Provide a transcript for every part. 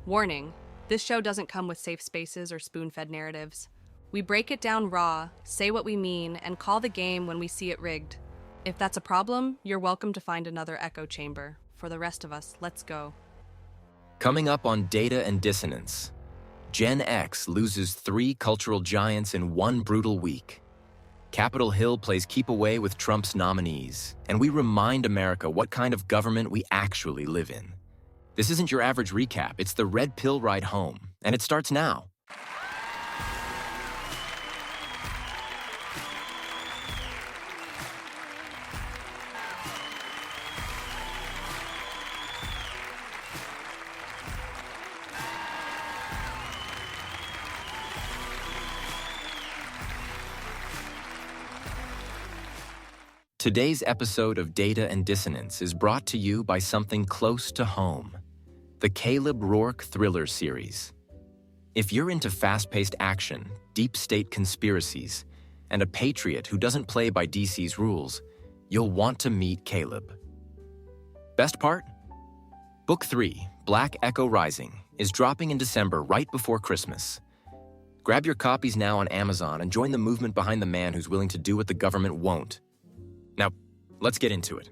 Warning, this show doesn't come with safe spaces or spoon-fed narratives. We break it down raw, say what we mean, and call the game when we see it rigged. If that's a problem, you're welcome to find another echo chamber. For the rest of us, let's go. Coming up on Data and Dissonance, GenX loses 3 cultural giants in one brutal week. Capitol Hill plays keep away with Trump's nominees, and we remind America what kind of government we actually live in. This isn't your average recap, it's the red pill ride home, and it starts now. Today's episode of Data and Dissonance is brought to you by something close to home, the Caleb Rourke thriller series. If you're into fast-paced action, deep state conspiracies, and a patriot who doesn't play by DC's rules, you'll want to meet Caleb. Best part? Book 3, Black Echo Rising, is dropping in December right before Christmas. Grab your copies now on Amazon and join the movement behind the man who's willing to do what the government won't. Now, let's get into it.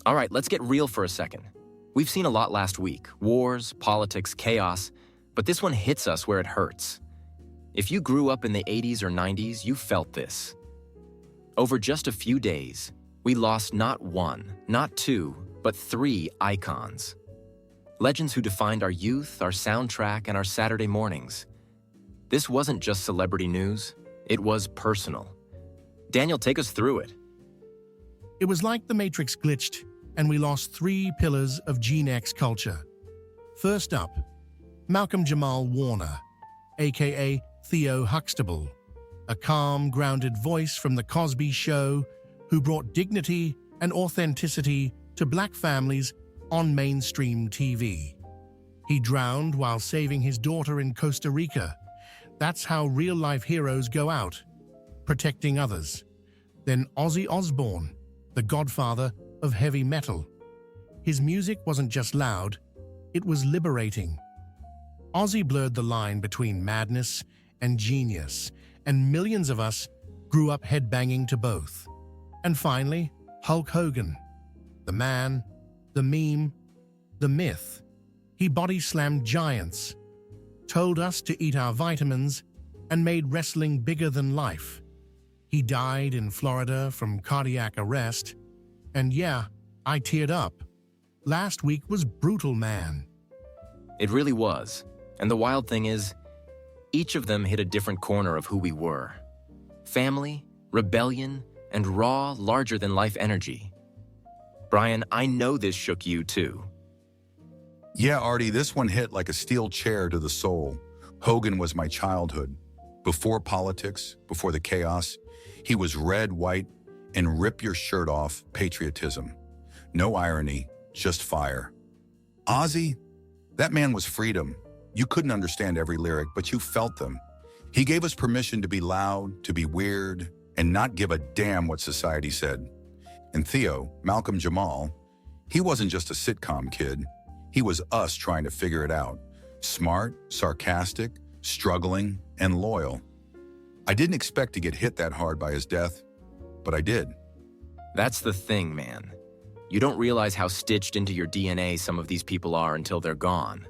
All right, let's get real for a second. We've seen a lot last week: wars, politics, chaos, but this one hits us where it hurts. If you grew up in the 80s or 90s, you felt this. Over just a few days, we lost not 1, not 2, but 3 icons. Legends who defined our youth, our soundtrack, and our Saturday mornings. This wasn't just celebrity news, it was personal. Daniel, take us through it. It was like the Matrix glitched, and we lost 3 pillars of GenX culture. First up, Malcolm-Jamal Warner, aka Theo Huxtable, a calm, grounded voice from The Cosby Show who brought dignity and authenticity to Black families on mainstream TV. He drowned while saving his daughter in Costa Rica. That's how real-life heroes go out, protecting others. Then Ozzy Osbourne, the godfather of heavy metal. His music wasn't just loud, it was liberating. Ozzy blurred the line between madness and genius, and millions of us grew up headbanging to both. And finally, Hulk Hogan, the man, the meme, the myth. He body-slammed giants, told us to eat our vitamins, and made wrestling bigger than life. He died in Florida from cardiac arrest. And yeah, I teared up. Last week was brutal, man. It really was. And the wild thing is, each of them hit a different corner of who we were. Family, rebellion, and raw, larger-than-life energy. Brian, I know this shook you too. Yeah, Artie, this one hit like a steel chair to the soul. Hogan was my childhood. Before politics, before the chaos, he was red, white, and rip your shirt off patriotism. No irony, just fire. Ozzy, that man was freedom. You couldn't understand every lyric, but you felt them. He gave us permission to be loud, to be weird, and not give a damn what society said. And Theo, Malcolm-Jamal, he wasn't just a sitcom kid. He was us trying to figure it out. Smart, sarcastic, struggling, and loyal. I didn't expect to get hit that hard by his death, but I did. That's the thing, man. You don't realize how stitched into your DNA some of these people are until they're gone.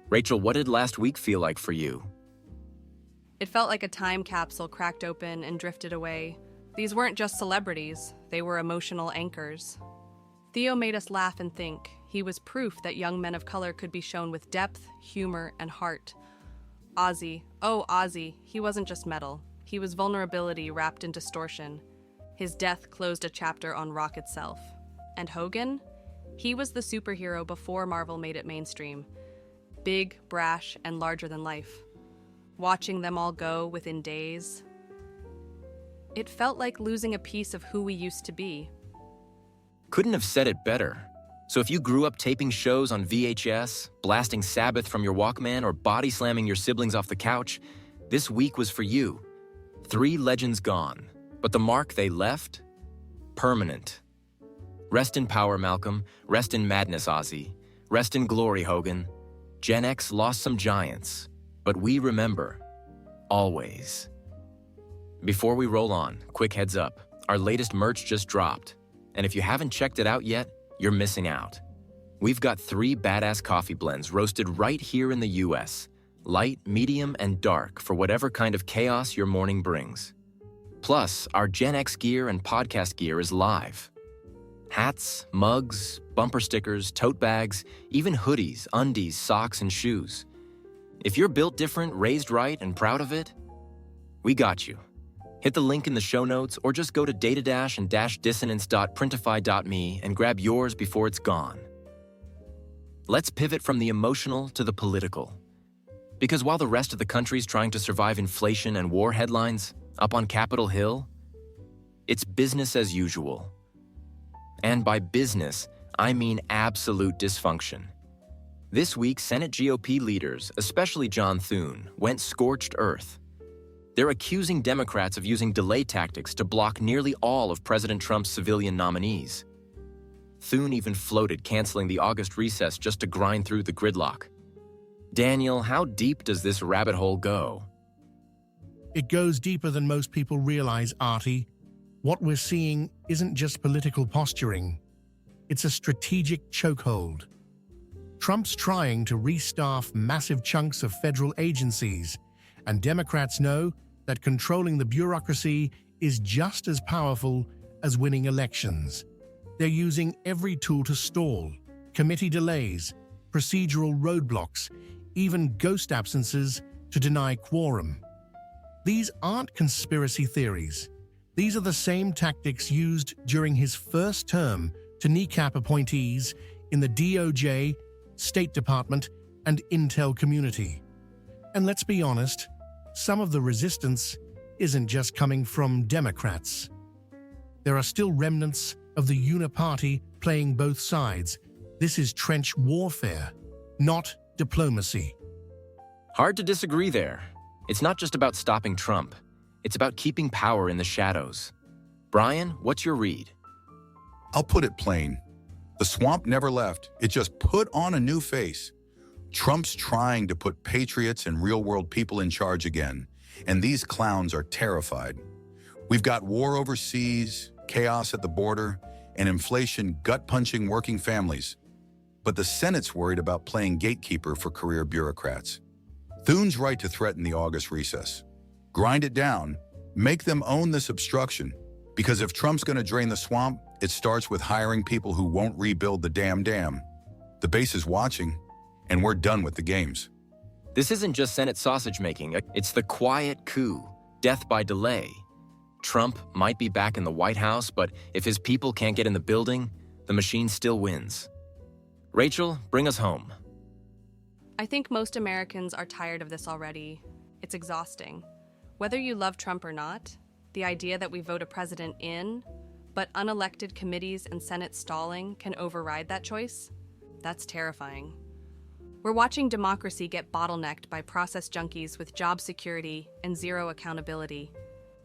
Rachel, what did last week feel like for you? It felt like a time capsule cracked open and drifted away. These weren't just celebrities, they were emotional anchors. Theo made us laugh and think. He was proof that young men of color could be shown with depth, humor, and heart. Ozzy, oh Ozzy, he wasn't just metal. He was vulnerability wrapped in distortion. His death closed a chapter on rock itself. And Hogan? He was the superhero before Marvel made it mainstream. Big, brash, and larger than life. Watching them all go within days, it felt like losing a piece of who we used to be. Couldn't have said it better. So if you grew up taping shows on VHS, blasting Sabbath from your Walkman, or body slamming your siblings off the couch, this week was for you. 3 legends gone, but the mark they left? Permanent. Rest in power, Malcolm. Rest in madness, Ozzy. Rest in glory, Hogan. Gen X lost some giants, but we remember, always. Before we roll on, quick heads up, our latest merch just dropped, and if you haven't checked it out yet, you're missing out. We've got 3 badass coffee blends roasted right here in the US, light, medium, and dark for whatever kind of chaos your morning brings. Plus, our Gen X gear and podcast gear is live. Hats, mugs, bumper stickers, tote bags, even hoodies, undies, socks, and shoes. If you're built different, raised right, and proud of it, we got you. Hit the link in the show notes or just go to data-and-dissonance.printify.me and grab yours before it's gone. Let's pivot from the emotional to the political. Because while the rest of the country's trying to survive inflation and war headlines up on Capitol Hill, it's business as usual. And by business, I mean absolute dysfunction. This week, Senate GOP leaders, especially John Thune, went scorched earth. They're accusing Democrats of using delay tactics to block nearly all of President Trump's civilian nominees. Thune even floated canceling the August recess just to grind through the gridlock. Daniel, how deep does this rabbit hole go? It goes deeper than most people realize, Artie. What we're seeing isn't just political posturing. It's a strategic chokehold. Trump's trying to restaff massive chunks of federal agencies, and Democrats know that controlling the bureaucracy is just as powerful as winning elections. They're using every tool to stall: committee delays, procedural roadblocks, even ghost absences to deny quorum. These aren't conspiracy theories. These are the same tactics used during his first term to kneecap appointees in the DOJ, State Department, and Intel community. And let's be honest, some of the resistance isn't just coming from Democrats. There are still remnants of the uniparty playing both sides. This is trench warfare, not diplomacy. Hard to disagree there. It's not just about stopping Trump. It's about keeping power in the shadows. Brian, what's your read? I'll put it plain. The swamp never left. It just put on a new face. Trump's trying to put patriots and real-world people in charge again, and these clowns are terrified. We've got war overseas, chaos at the border, and inflation gut-punching working families. But the Senate's worried about playing gatekeeper for career bureaucrats. Thune's right to threaten the August recess. Grind it down, make them own this obstruction, because if Trump's going to drain the swamp, it starts with hiring people who won't rebuild the damn dam. The base is watching, and we're done with the games. This isn't just Senate sausage-making. It's the quiet coup, death by delay. Trump might be back in the White House, but if his people can't get in the building, the machine still wins. Rachel, bring us home. I think most Americans are tired of this already. It's exhausting. Whether you love Trump or not, the idea that we vote a president in, but unelected committees and Senate stalling can override that choice, that's terrifying. We're watching democracy get bottlenecked by process junkies with job security and zero accountability.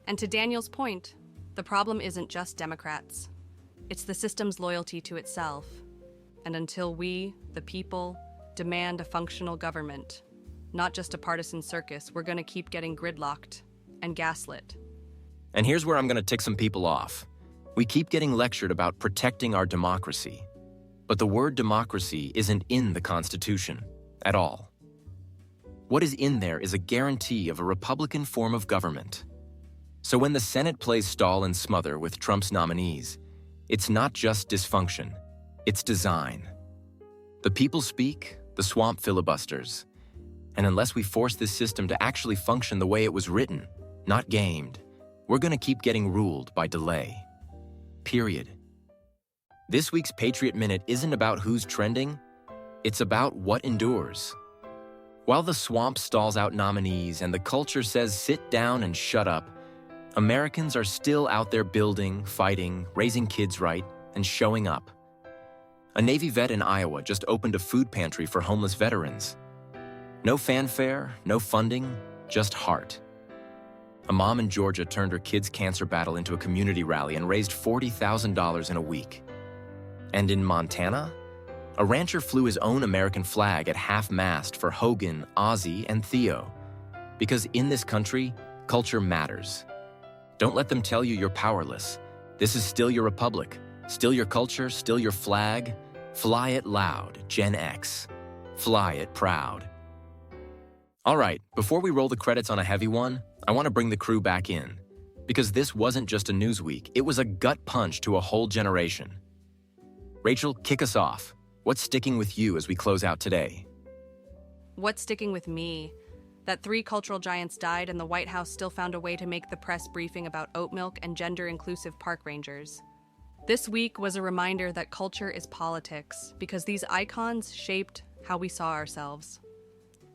And to Daniel's point, the problem isn't just Democrats. It's the system's loyalty to itself. And until we, the people, demand a functional government, not just a partisan circus, we're going to keep getting gridlocked and gaslit. And here's where I'm going to tick some people off. We keep getting lectured about protecting our democracy. But the word democracy isn't in the Constitution at all. What is in there is a guarantee of a Republican form of government. So when the Senate plays stall and smother with Trump's nominees, it's not just dysfunction, it's design. The people speak, the swamp filibusters. And unless we force this system to actually function the way it was written, not gamed, we're going to keep getting ruled by delay. Period. This week's Patriot Minute isn't about who's trending, it's about what endures. While the swamp stalls out nominees and the culture says sit down and shut up, Americans are still out there building, fighting, raising kids right, and showing up. A Navy vet in Iowa just opened a food pantry for homeless veterans. No fanfare, no funding, just heart. A mom in Georgia turned her kids' cancer battle into a community rally and raised $40,000 in a week. And in Montana, A rancher flew his own American flag at half-mast for Hogan, Ozzy, and Theo. Because in this country, culture matters. Don't let them tell you you're powerless. This is still your republic, still your culture, still your flag. Fly it loud, GenX. Fly it proud. All right, before we roll the credits on a heavy one, I want to bring the crew back in. Because this wasn't just a news week, it was a gut punch to a whole generation. Rachel, kick us off. What's sticking with you as we close out today? What's sticking with me? That 3 cultural giants died and the White House still found a way to make the press briefing about oat milk and gender-inclusive park rangers. This week was a reminder that culture is politics, because these icons shaped how we saw ourselves.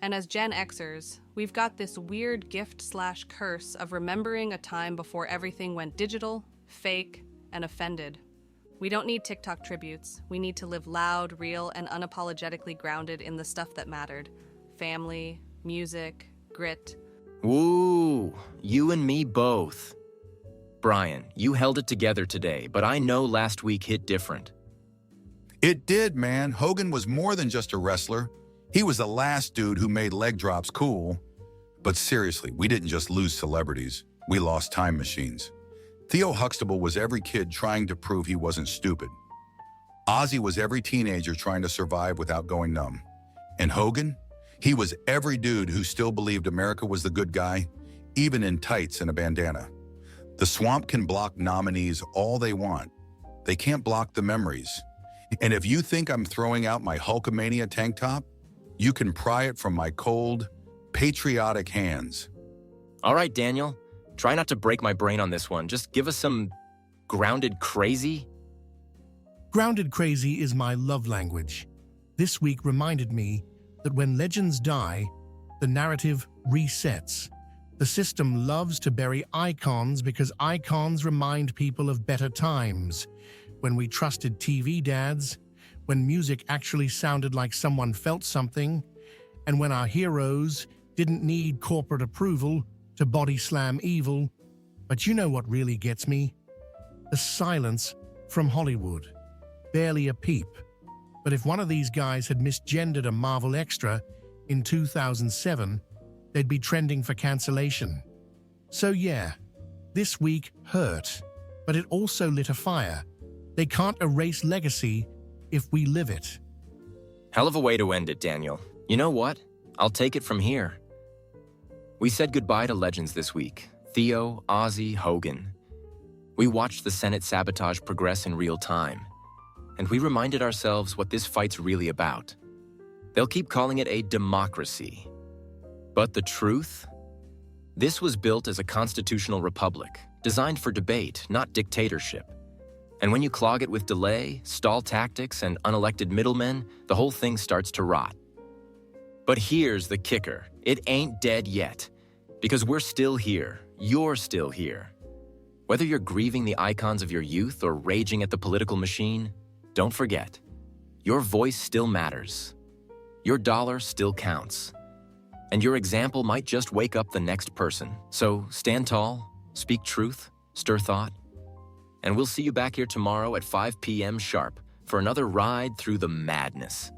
And as Gen Xers, we've got this weird gift/curse of remembering a time before everything went digital, fake, and offended. We don't need TikTok tributes. We need to live loud, real, and unapologetically grounded in the stuff that mattered. Family, music, grit. Woo, you and me both. Brian, you held it together today, but I know last week hit different. It did, man. Hogan was more than just a wrestler. He was the last dude who made leg drops cool. But seriously, we didn't just lose celebrities. We lost time machines. Theo Huxtable was every kid trying to prove he wasn't stupid. Ozzy was every teenager trying to survive without going numb. And Hogan? He was every dude who still believed America was the good guy, even in tights and a bandana. The swamp can block nominees all they want. They can't block the memories. And if you think I'm throwing out my Hulkamania tank top, you can pry it from my cold, patriotic hands. All right, Daniel. Try not to break my brain on this one. Just give us some grounded crazy. Grounded crazy is my love language. This week reminded me that when legends die, the narrative resets. The system loves to bury icons because icons remind people of better times, when we trusted TV dads, when music actually sounded like someone felt something, and when our heroes didn't need corporate approval to body slam evil. But you know what really gets me? The silence from Hollywood. Barely a peep. But if one of these guys had misgendered a Marvel extra in 2007, they'd be trending for cancellation. So yeah, this week hurt, but it also lit a fire. They can't erase legacy if we live it. Hell of a way to end it, Daniel. You know what? I'll take it from here. We said goodbye to legends this week. Theo, Ozzy, Hogan. We watched the Senate sabotage progress in real time. And we reminded ourselves what this fight's really about. They'll keep calling it a democracy. But the truth? This was built as a constitutional republic, designed for debate, not dictatorship. And when you clog it with delay, stall tactics, and unelected middlemen, the whole thing starts to rot. But here's the kicker. It ain't dead yet. Because we're still here. You're still here. Whether you're grieving the icons of your youth or raging at the political machine, don't forget, your voice still matters. Your dollar still counts. And your example might just wake up the next person. So stand tall, speak truth, stir thought. And we'll see you back here tomorrow at 5 p.m. sharp for another ride through the madness.